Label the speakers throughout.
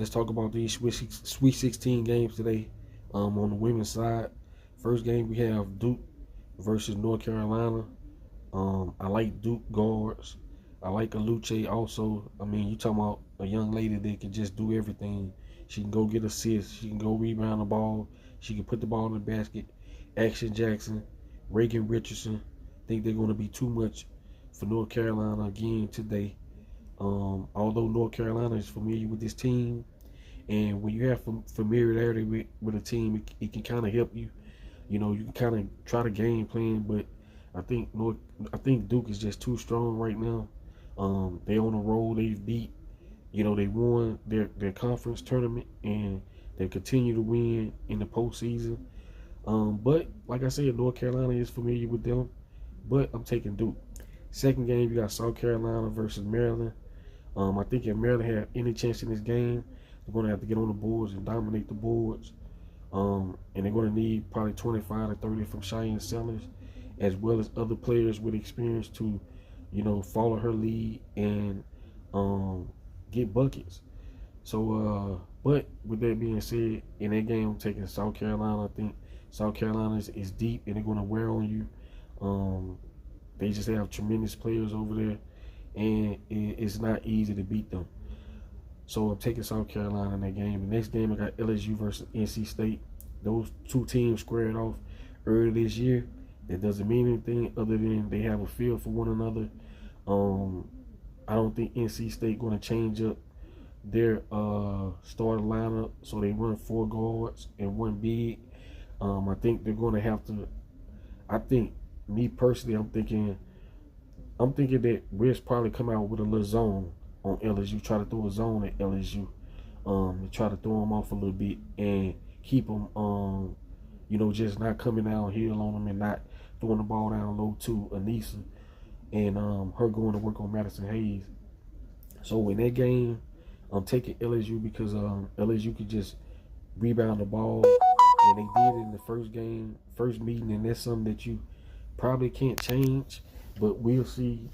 Speaker 1: Let's talk about these Sweet 16 games today. On the women's side, first game we have Duke versus North Carolina. I like Duke guards. I like Aluche also. I mean, you talking about a young lady that can just do everything. She can go get assists. She can go rebound the ball. She can put the ball in the basket. Action Jackson, Reagan Richardson. Think they're going to be too much for North Carolina again today. Although North Carolina is familiar with this team, and when you have familiarity with a team, it can kind of help you. You know, you can kind of try to game plan, but I think Duke is just too strong right now. They on a roll. They've beat, they won their conference tournament, and they continue to win in the postseason. But like I said, North Carolina is familiar with them, but I'm taking Duke. Second game, you got South Carolina versus Maryland. I think if Maryland have any chance in this game, they're going to have to get on the boards and dominate the boards. And they're going to need probably 25 to 30 from Cheyenne Sellers, as well as other players with experience to, follow her lead and get buckets. So, but with that being said, in that game, I'm taking South Carolina. I think South Carolina is deep, and they're going to wear on you. They just have tremendous players over there, and it's not easy to beat them. So I'm taking South Carolina in that game. The next game, I got LSU versus NC State. Those two teams squared off earlier this year. That doesn't mean anything other than they have a feel for one another. I don't think NC State going to change up their starting lineup, so they run 4 guards and 1 big. I think they're going to have to. I think, me personally, I'm thinking that West probably come out with a little zone on LSU, try to throw a zone at LSU, to try to throw them off a little bit and keep them, just not coming downhill on them and not throwing the ball down low to Anissa and her going to work on Madison Hayes. So in that game, I'm taking LSU because LSU could just rebound the ball, and they did it in the first meeting, and that's something that you probably can't change, but we'll see.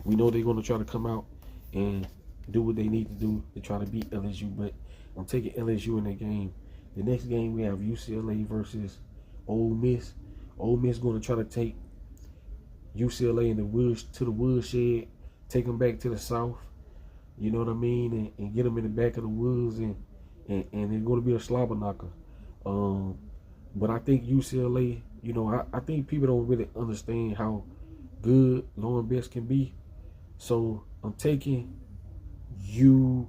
Speaker 1: We know they're going to try to come out and do what they need to do to try to beat LSU, but I'm taking LSU in that game. The next game, we have UCLA versus Ole Miss. Ole Miss going to try to take UCLA in the woods to the woodshed, take them back to the South, you know what I mean, and get them in the back of the woods, and it's going to be a slobber knocker. But I think UCLA, I think people don't really understand how good Lauren Best can be. So I'm taking UCLA.